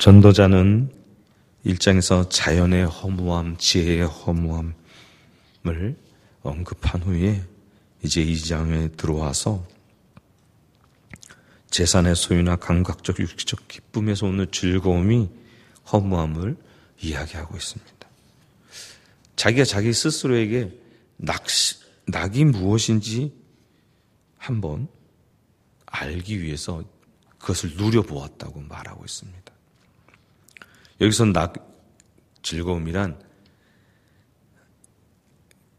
전도자는 1장에서 자연의 허무함, 지혜의 허무함을 언급한 후에 이제 2장에 들어와서 재산의 소유나 감각적, 육체적 기쁨에서 오는 즐거움이 허무함을 이야기하고 있습니다. 자기가 자기 스스로에게 낙이 무엇인지 한번 알기 위해서 그것을 누려보았다고 말하고 있습니다. 여기서 즐거움이란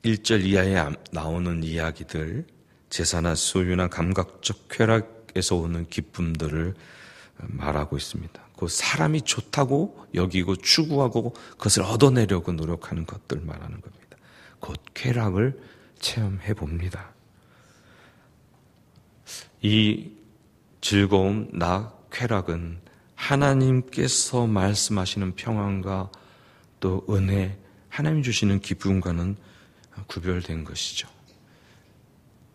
1절 이하에 나오는 이야기들, 재산이나 소유나 감각적 쾌락에서 오는 기쁨들을 말하고 있습니다. 그 사람이 좋다고 여기고 추구하고 그것을 얻어내려고 노력하는 것들 말하는 겁니다. 곧 쾌락을 체험해 봅니다. 이 즐거움, 쾌락은 하나님께서 말씀하시는 평안과 또 은혜, 하나님 주시는 기쁨과는 구별된 것이죠.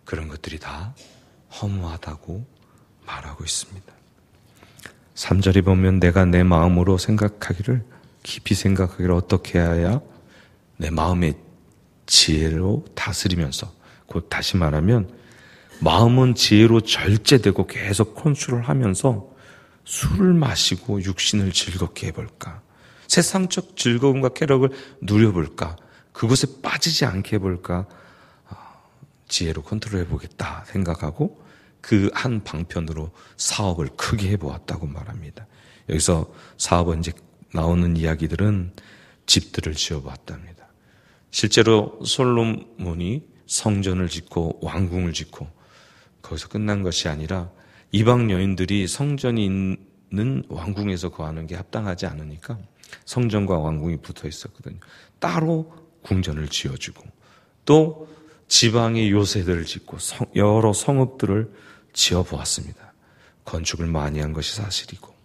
그런 것들이 다 허무하다고 말하고 있습니다. 3절에 보면 내가 내 마음으로 깊이 생각하기를 어떻게 해야 내 마음의 지혜로 다스리면서, 곧 다시 말하면 마음은 지혜로 절제되고 계속 컨트롤하면서 술을 마시고 육신을 즐겁게 해볼까? 세상적 즐거움과 쾌락을 누려볼까? 그곳에 빠지지 않게 해볼까? 지혜로 컨트롤해보겠다 생각하고 그 한 방편으로 사업을 크게 해보았다고 말합니다. 여기서 사업은 이제 나오는 이야기들은 집들을 지어보았답니다. 실제로 솔로몬이 성전을 짓고 왕궁을 짓고 거기서 끝난 것이 아니라 이방 여인들이 성전이 있는 왕궁에서 거하는 게 합당하지 않으니까 성전과 왕궁이 붙어 있었거든요. 따로 궁전을 지어주고 또 지방의 요새들을 짓고 여러 성읍들을 지어보았습니다. 건축을 많이 한 것이 사실이고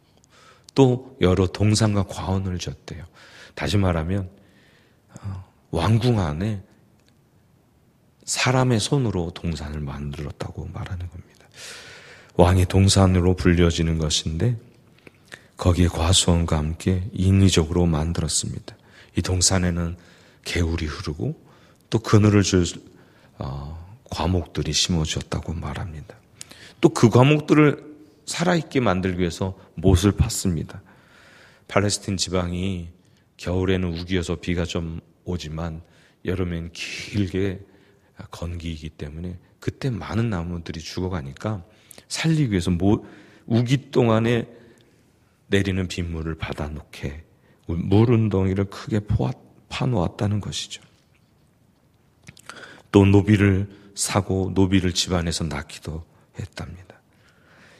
또 여러 동산과 과원을 졌대요. 다시 말하면 왕궁 안에 사람의 손으로 동산을 만들었다고 말하는 겁니다. 왕이 동산으로 불려지는 것인데 거기에 과수원과 함께 인위적으로 만들었습니다. 이 동산에는 개울이 흐르고 또 그늘을 줄 과목들이 심어졌다고 말합니다. 또 그 과목들을 살아있게 만들기 위해서 못을 팠습니다. 팔레스틴 지방이 겨울에는 우기여서 비가 좀 오지만 여름엔 길게 건기이기 때문에 그때 많은 나무들이 죽어가니까 살리기 위해서 우기 동안에 내리는 빗물을 받아놓게 물 운동이를 크게 파놓았다는 것이죠. 또 노비를 사고 노비를 집안에서 낳기도 했답니다.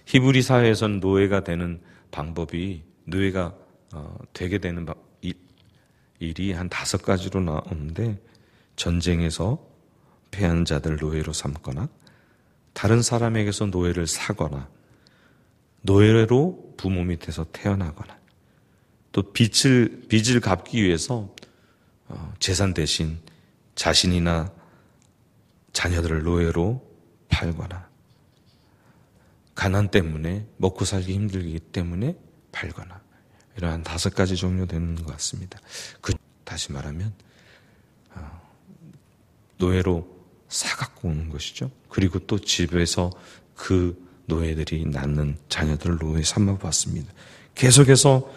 히브리 사회에서는 노예가 되는 방법이 노예가 되게 되는 일이 한 5가지로 나오는데 전쟁에서 패한 자들 노예로 삼거나 다른 사람에게서 노예를 사거나 노예로 부모 밑에서 태어나거나 또 빚을 갚기 위해서 재산 대신 자신이나 자녀들을 노예로 팔거나 가난 때문에 먹고 살기 힘들기 때문에 팔거나 이러한 5가지 종류 되는 것 같습니다. 다시 말하면 노예로 사갖고 오는 것이죠. 그리고 또 집에서 그 노예들이 낳는 자녀들을 노예 삼아봤습니다. 계속해서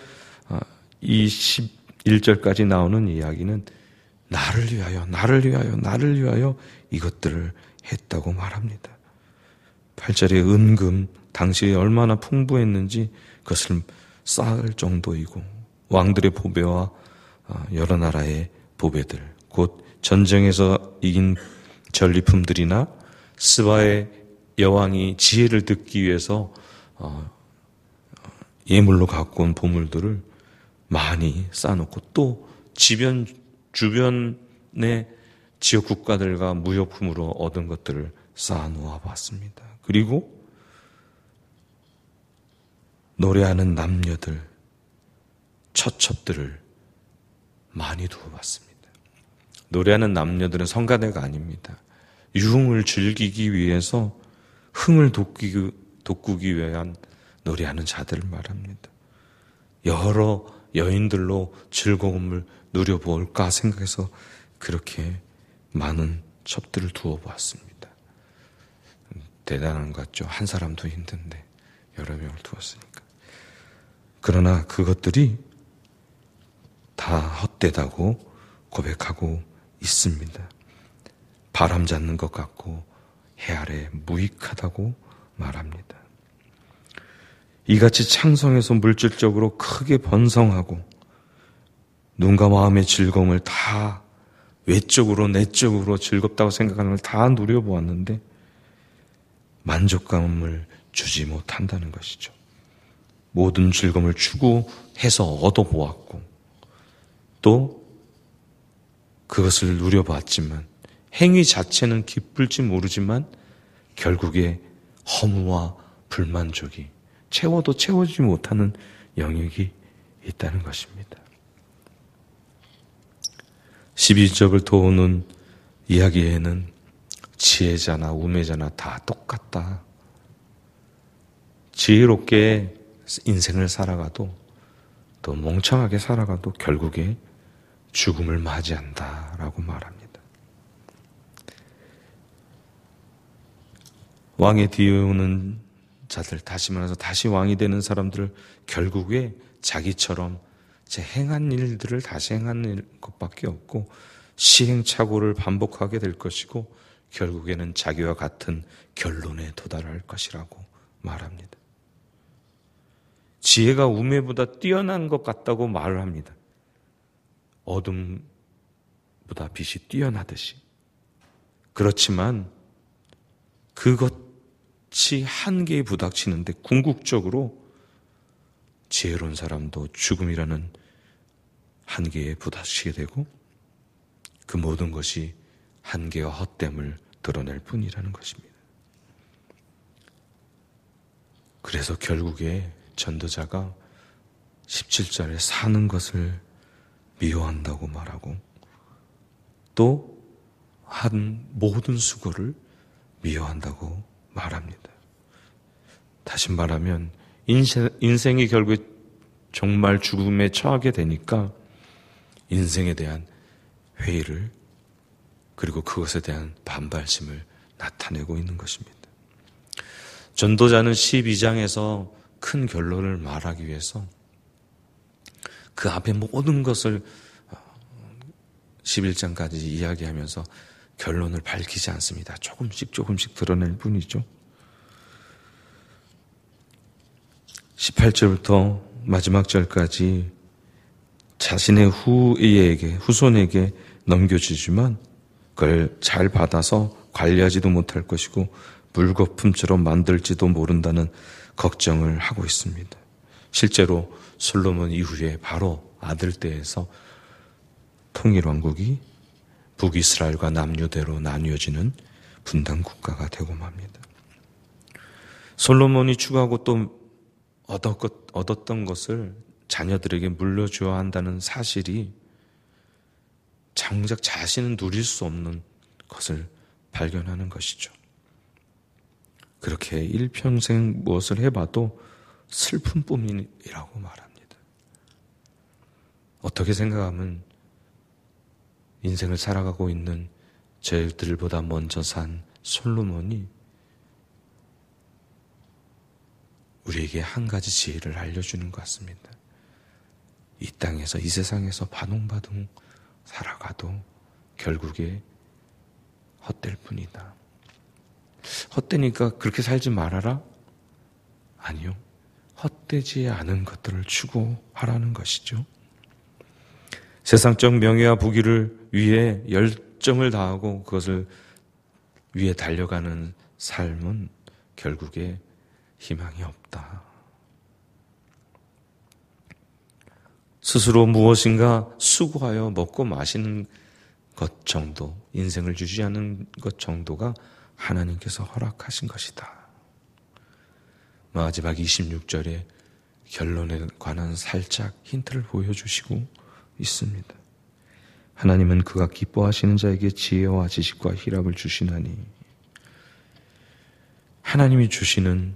이 11절까지 나오는 이야기는 나를 위하여, 나를 위하여, 나를 위하여 이것들을 했다고 말합니다. 8절에 은금, 당시에 얼마나 풍부했는지 그것을 쌓을 정도이고 왕들의 보배와 여러 나라의 보배들, 곧 전쟁에서 이긴 전리품들이나 스바의 여왕이 지혜를 듣기 위해서 예물로 갖고 온 보물들을 많이 쌓아놓고 또 주변의 지역 국가들과 무역품으로 얻은 것들을 쌓아놓아 봤습니다. 그리고 노래하는 남녀들, 처첩들을 많이 두어봤습니다. 노래하는 남녀들은 성가대가 아닙니다. 유흥을 즐기기 위해서 흥을 돋구기 위한 노래하는 자들을 말합니다. 여러 여인들로 즐거움을 누려볼까 생각해서 그렇게 많은 첩들을 두어 보았습니다. 대단한 것 같죠? 한 사람도 힘든데 여러 명을 두었으니까. 그러나 그것들이 다 헛되다고 고백하고 있습니다. 바람 잡는 것 같고 해 아래 무익하다고 말합니다. 이같이 창성해서 물질적으로 크게 번성하고 눈과 마음의 즐거움을 다 외적으로 내적으로 즐겁다고 생각하는 걸 다 누려보았는데 만족감을 주지 못한다는 것이죠. 모든 즐거움을 추구해서 얻어보았고 또 그것을 누려봤지만 행위 자체는 기쁠지 모르지만 결국에 허무와 불만족이 채워도 채워지지 못하는 영역이 있다는 것입니다. 12적을 도우는 이야기에는 지혜자나 우매자나 다 똑같다. 지혜롭게 인생을 살아가도 또 멍청하게 살아가도 결국에 죽음을 맞이한다라고 말합니다. 왕에 뒤오는 자들, 다시 말해서 다시 왕이 되는 사람들을 결국에 자기처럼 제 행한 일들을 다시 행하는 것밖에 없고 시행착오를 반복하게 될 것이고 결국에는 자기와 같은 결론에 도달할 것이라고 말합니다. 지혜가 우매보다 뛰어난 것 같다고 말을 합니다. 어둠보다 빛이 뛰어나듯이. 그렇지만 그것이 한계에 부닥치는데 궁극적으로 지혜로운 사람도 죽음이라는 한계에 부닥치게 되고 그 모든 것이 한계와 헛됨을 드러낼 뿐이라는 것입니다. 그래서 결국에 전도자가 17절에 사는 것을 미워한다고 말하고 또 한 모든 수고를 미워한다고 말합니다. 다시 말하면 인생이 결국에 정말 죽음에 처하게 되니까 인생에 대한 회의를 그리고 그것에 대한 반발심을 나타내고 있는 것입니다. 전도자는 12장에서 큰 결론을 말하기 위해서 그 앞에 모든 것을 11장까지 이야기하면서 결론을 밝히지 않습니다. 조금씩 드러낼 뿐이죠. 18절부터 마지막 절까지 자신의 후손에게 넘겨주지만 그걸 잘 받아서 관리하지도 못할 것이고 물거품처럼 만들지도 모른다는 걱정을 하고 있습니다. 실제로 솔로몬 이후에 바로 아들 때에서 통일왕국이 북이스라엘과 남유대로 나뉘어지는 분단 국가가 되고 맙니다. 솔로몬이 추구하고 또 얻었던 것을 자녀들에게 물려줘야 한다는 사실이 정작 자신은 누릴 수 없는 것을 발견하는 것이죠. 그렇게 일평생 무엇을 해봐도 슬픔뿐이라고 말합니다. 어떻게 생각하면 인생을 살아가고 있는 저희들보다 먼저 산 솔로몬이 우리에게 한 가지 지혜를 알려주는 것 같습니다. 이 땅에서, 이 세상에서 바둥바둥 살아가도 결국에 헛될 뿐이다. 헛되니까 그렇게 살지 말아라? 아니요. 헛되지 않은 것들을 추구하라는 것이죠. 세상적 명예와 부귀를 위해 열정을 다하고 그것을 위해 달려가는 삶은 결국에 희망이 없다. 스스로 무엇인가 수고하여 먹고 마시는 것 정도, 인생을 유지하는 것 정도가 하나님께서 허락하신 것이다. 마지막 26절에 결론에 관한 살짝 힌트를 보여주시고 있습니다. 하나님은 그가 기뻐하시는 자에게 지혜와 지식과 희락을 주시나니 하나님이 주시는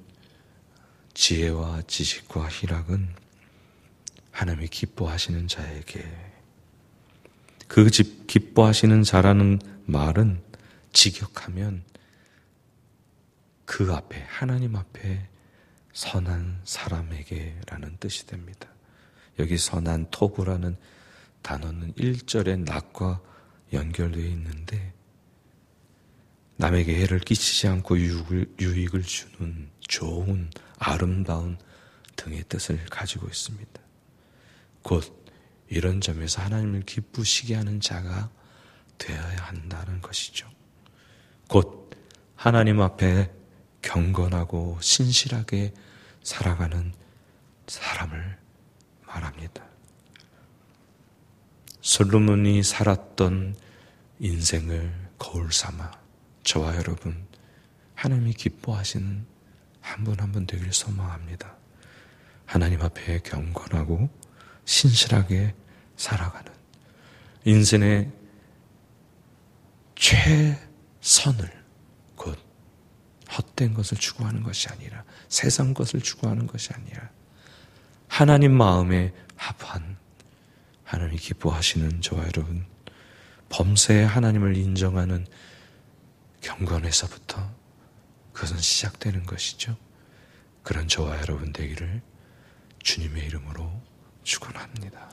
지혜와 지식과 희락은 하나님이 기뻐하시는 자에게, 그 집 기뻐하시는 자라는 말은 직역하면 그 앞에, 하나님 앞에 선한 사람에게라는 뜻이 됩니다. 여기 선한 토부라는 단어는 1절의 낙과 연결되어 있는데 남에게 해를 끼치지 않고 유익을 주는 좋은, 아름다운 등의 뜻을 가지고 있습니다. 곧 이런 점에서 하나님을 기쁘시게 하는 자가 되어야 한다는 것이죠. 곧 하나님 앞에 경건하고 신실하게 살아가는 사람을 말합니다. 솔로몬이 살았던 인생을 거울 삼아 저와 여러분, 하나님이 기뻐하시는 한 분 한 분 되길 소망합니다. 하나님 앞에 경건하고 신실하게 살아가는, 인생의 최선을, 곧 헛된 것을 추구하는 것이 아니라, 세상 것을 추구하는 것이 아니라 하나님 마음에 합한, 하나님이 기뻐하시는 저와 여러분, 범사에 하나님을 인정하는 경건에서부터 그것은 시작되는 것이죠. 그런 저와 여러분 되기를 주님의 이름으로 축원합니다.